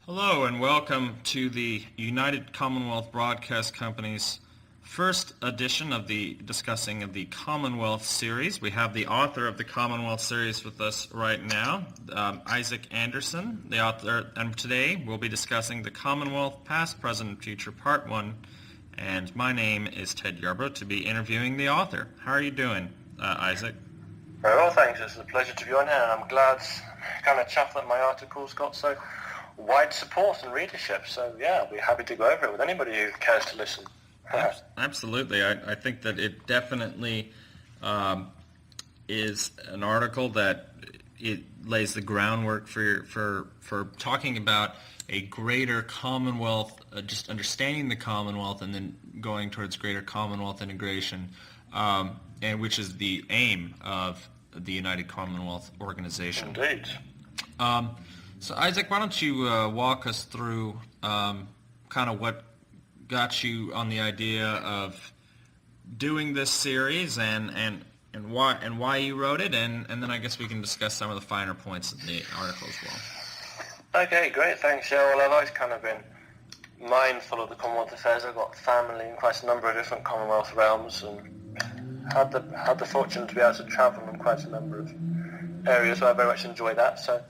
Hello and welcome to the United Commonwealth Broadcast Company's first edition of the discussing of the Commonwealth series. We have the author of the Commonwealth series with us right now, Isaac Anderson, the author, and today we'll be discussing the Commonwealth Past, Present, and Future Part 1, and my name is Ted Yarbrough to be interviewing the author. How are you doing, Isaac? Very well, thanks. It's a pleasure to be on here, and I'm glad, kind of chuffed that my article's got so wide support and readership. So yeah, I'll be happy to go over it with anybody who cares to listen. Absolutely. I think that it definitely is an article that it lays the groundwork for talking about a greater Commonwealth, just understanding the Commonwealth and then going towards greater Commonwealth integration, and which is the aim of the United Commonwealth Organization. Indeed. So Isaac, why don't you walk us through kind of what got you on the idea of doing this series and why you wrote it, and then I guess we can discuss some of the finer points of the article as well. Okay, great, thanks. Yeah, well, I've always kind of been mindful of the Commonwealth affairs. I've got family in quite a number of different Commonwealth realms and had the fortune to be able to travel in quite a number of areas, so I very much enjoy that. So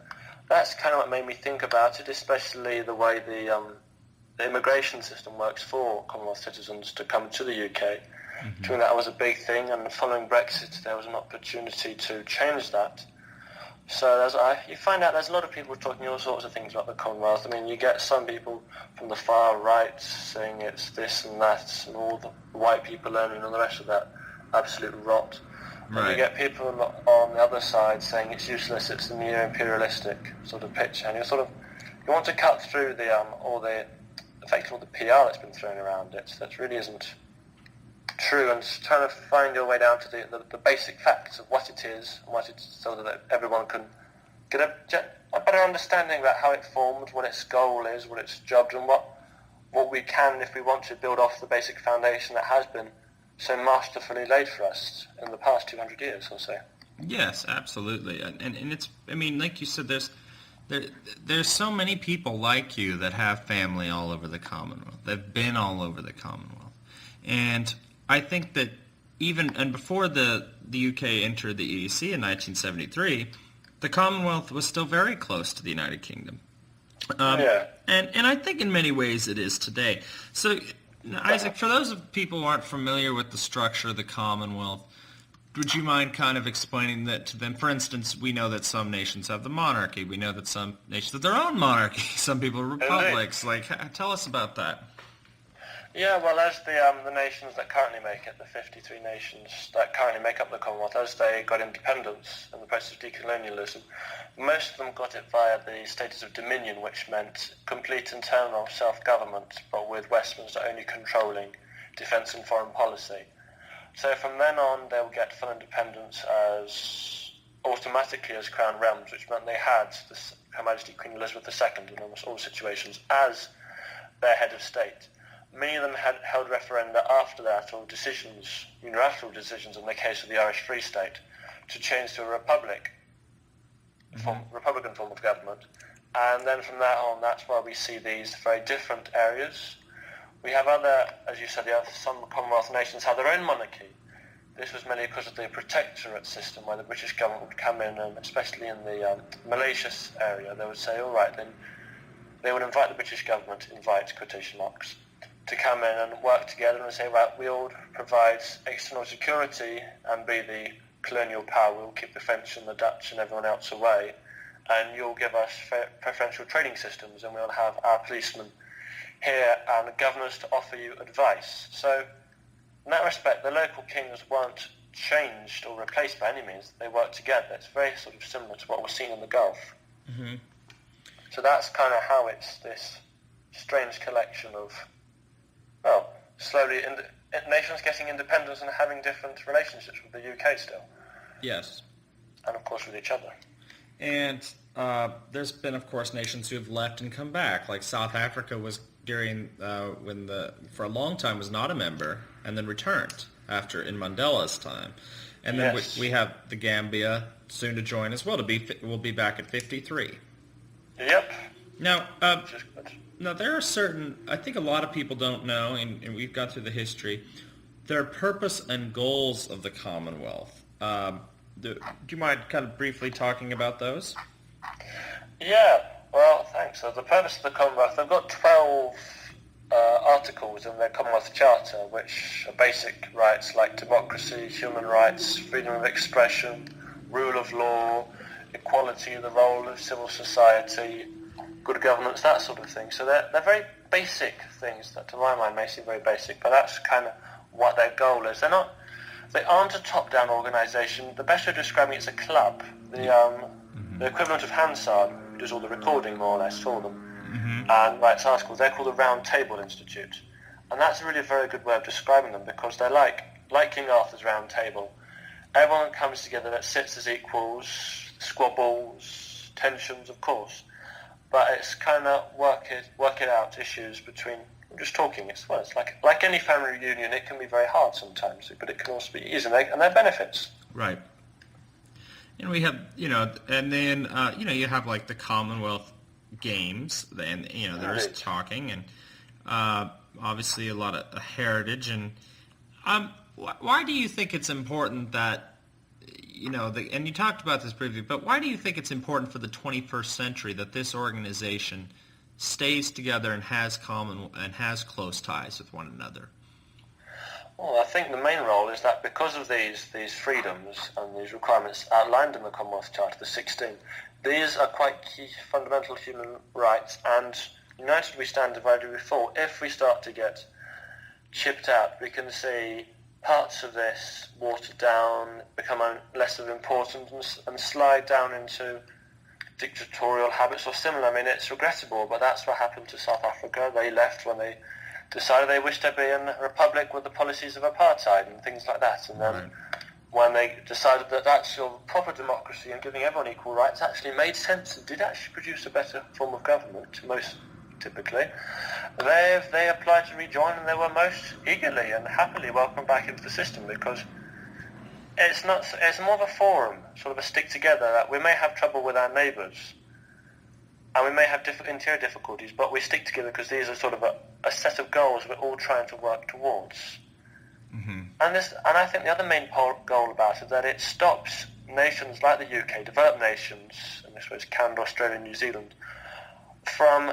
that's kind of what made me think about it, especially the way the immigration system works for Commonwealth citizens to come to the UK. Mm-hmm. To me, that was a big thing, and following Brexit, there was an opportunity to change that. So you find out there's a lot of people talking all sorts of things about the Commonwealth. I mean, you get some people from the far right saying it's this and that, and all the white people learning and the rest of that absolute rot. Right. And you get people on the other side saying it's useless, it's the neo-imperialistic sort of pitch, and you want to cut through all the PR that's been thrown around it that really isn't true, and trying to find your way down to the basic facts of what it is, so that everyone can get a better understanding about how it formed, what its goal is, what its job, and what we can, if we want to, build off the basic foundation that has been so masterfully laid for us in the past 200 years or so. Yes, absolutely, and it's, I mean, like you said, there's so many people like you that have family all over the Commonwealth. They've been all over the Commonwealth, and I think that even before the UK entered the EEC in 1973, the Commonwealth was still very close to the United Kingdom. Yeah. And I think in many ways it is today. So, Isaac, for those people who aren't familiar with the structure of the Commonwealth, would you mind kind of explaining that to them? For instance, we know that some nations have the monarchy. We know that some nations have their own monarchy. Some people are republics. Like, tell us about that. Yeah, well, as the nations that currently make it, the 53 nations that currently make up the Commonwealth, as they got independence in the process of decolonialism, most of them got it via the status of dominion, which meant complete internal self-government, but with Westminster only controlling defence and foreign policy. So from then on, they will get full independence automatically as Crown realms, which meant they had Her Majesty Queen Elizabeth II in almost all situations as their head of state. Many of them had held referenda after that, or decisions, unilateral decisions in the case of the Irish Free State, to change to a republic, Republican form of government. And then from that on, that's why we see these very different areas. We have other, as you said, some Commonwealth nations have their own monarchy. This was mainly because of the protectorate system, where the British government would come in, and especially in the Malaysia area, they would say, all right, then they would invite the British government, invite quotation marks, to come in and work together and say, right, we'll provide external security and be the colonial power. We'll keep the French and the Dutch and everyone else away, and you'll give us preferential trading systems, and we'll have our policemen here and governors to offer you advice. So in that respect, the local kings weren't changed or replaced by any means. They worked together. It's very sort of similar to what we're seeing in the Gulf. Mm-hmm. So that's kind of how it's this strange collection of, well, slowly nations getting independence and having different relationships with the UK still. Yes. And of course with each other. And there's been, of course, nations who have left and come back. Like South Africa was for a long time was not a member and then returned in Mandela's time. And then yes. we have the Gambia soon to join as well. We'll be back at 53. Yep. Now, which is good. now there are certain, I think a lot of people don't know, and we've gone through the history, there are purpose and goals of the Commonwealth. Do you mind kind of briefly talking about those? Yeah, well, thanks. So the purpose of the Commonwealth, they've got 12 articles in their Commonwealth Charter, which are basic rights like democracy, human rights, freedom of expression, rule of law, equality, the role of civil society, good governance, that sort of thing. So they're very basic things that, to my mind, may seem very basic, but that's kind of what their goal is. They aren't a top-down organisation. The best way of describing it is a club. The equivalent of Hansard, who does all the recording more or less for them, and writes articles. They're called the Round Table Institute, and that's really a very good way of describing them, because they're like King Arthur's Round Table. Everyone comes together that sits as equals, squabbles, tensions, of course, but it's kind of work it out issues between just talking. It's like any family reunion. It can be very hard sometimes, but it can also be easy, and there are benefits. Right. And we have, and then, you have like the Commonwealth Games, and, there's talking, and obviously a lot of heritage. And why do you think it's important that, and you talked about this briefly, but why do you think it's important for the 21st century that this organization stays together and has close ties with one another? Well, I think the main role is that because of these freedoms and these requirements outlined in the Commonwealth Charter, the 16, these are quite key fundamental human rights, and united we stand, divided we fall. If we start to get chipped out, we can see parts of this watered down, become less of importance, and slide down into dictatorial habits or similar. I mean, it's regrettable, but that's what happened to South Africa. They left when they decided they wished to be a republic with the policies of apartheid and things like that. And then when they decided that that's your proper democracy and giving everyone equal rights actually made sense and did actually produce a better form of government, most typically, they applied to rejoin, and they were most eagerly and happily welcomed back into the system, because it's more of a forum, sort of a stick together, that we may have trouble with our neighbours and we may have interior difficulties, but we stick together because these are sort of a set of goals we're all trying to work towards. And I think the other main goal about it is that it stops nations like the UK, developed nations, and this was Canada, Australia, New Zealand, from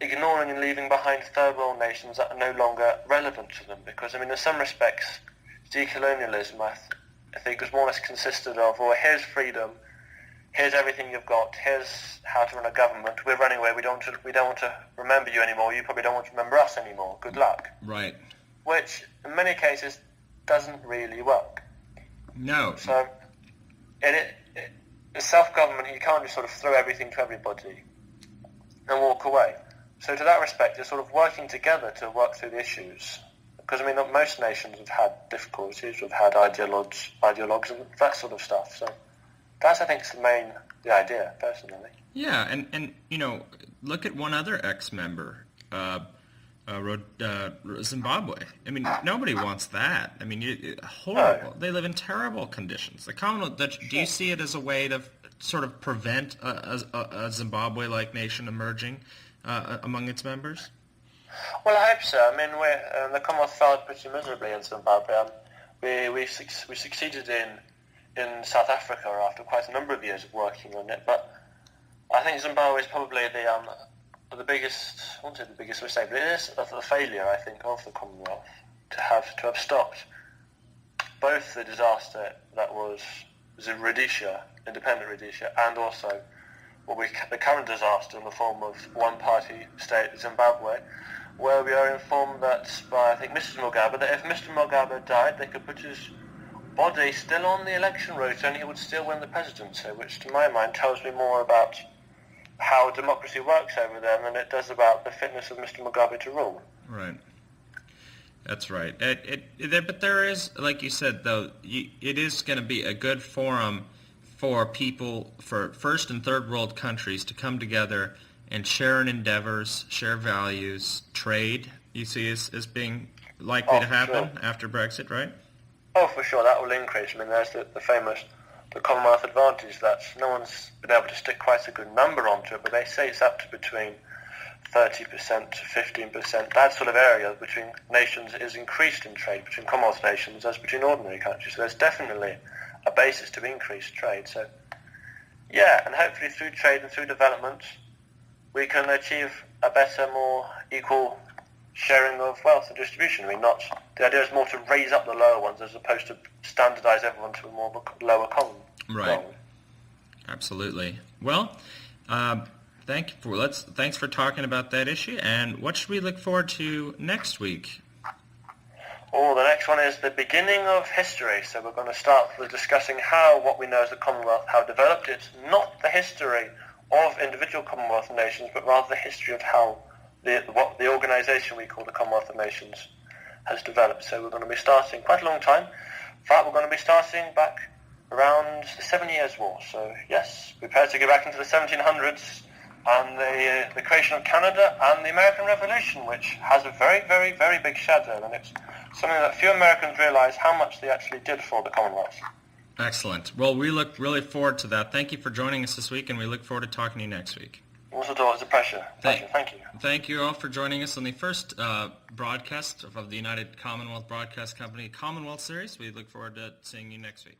ignoring and leaving behind third world nations that are no longer relevant to them. Because, I mean, in some respects, decolonialism, I think, was more or less consisted of, well, here's freedom, here's everything you've got, here's how to run a government, we're running away, we don't want to remember you anymore, you probably don't want to remember us anymore, good luck. Right. Which, in many cases, doesn't really work. No. So, self-government, you can't just sort of throw everything to everybody and walk away. So to that respect, you're sort of working together to work through the issues. Because, I mean, most nations have had difficulties, have had ideologues and that sort of stuff. So that's, I think, the idea, personally. Yeah, and look at one other ex-member, Zimbabwe. I mean, nobody wants that. I mean, horrible. No. They live in terrible conditions. The Commonwealth, do you see it as a way to sort of prevent a Zimbabwe-like nation emerging among its members? Well, I hope so. I mean, the Commonwealth failed pretty miserably in Zimbabwe. We succeeded in South Africa after quite a number of years of working on it, but I think Zimbabwe is probably the biggest, I won't say the biggest mistake, but it is the failure, I think, of the Commonwealth to have stopped both the disaster that was Rhodesia, independent Rhodesia, and also the current disaster in the form of one-party state Zimbabwe, where we are informed that by, I think, Mr. Mugabe, that if Mr. Mugabe died, they could put his body still on the election rotor and he would still win the presidency, which to my mind tells me more about how democracy works over there than it does about the fitness of Mr. Mugabe to rule. Right. That's right. But there is, like you said, though, it is going to be a good forum for people, for first and third world countries to come together and share in endeavors, share values, trade, you see as being likely to happen after Brexit, right? Oh, for sure, that will increase. I mean, there's the famous the Commonwealth advantage that no one's been able to stick quite a good number onto it, but they say it's up to between 30% to 15%. That sort of area between nations is increased in trade between Commonwealth nations as between ordinary countries. So there's definitely a basis to increase trade. So yeah, and hopefully through trade and through development, we can achieve a better, more equal sharing of wealth and distribution. I mean, the idea is more to raise up the lower ones as opposed to standardise everyone to a more lower common. Right. Goal. Absolutely. Well, thanks for talking about that issue. And what should we look forward to next week? Oh, the next one is the beginning of history. So we're going to start with discussing what we know as the Commonwealth, how developed it's not the history of individual Commonwealth nations, but rather the history of how what the organisation we call the Commonwealth of Nations has developed. So we're going to be starting quite a long time. In fact, we're going to be starting back around the 7 Years' War. So yes, prepare to go back into the 1700s and the creation of Canada and the American Revolution, which has a very, very, very big shadow, and it's something that few Americans realise how much they actually did for the Commonwealth. Excellent. Well, we look really forward to that. Thank you for joining us this week, and we look forward to talking to you next week. Also, it's a pleasure. Thank you. Thank you all for joining us on the first broadcast of the United Commonwealth Broadcast Company Commonwealth Series. We look forward to seeing you next week.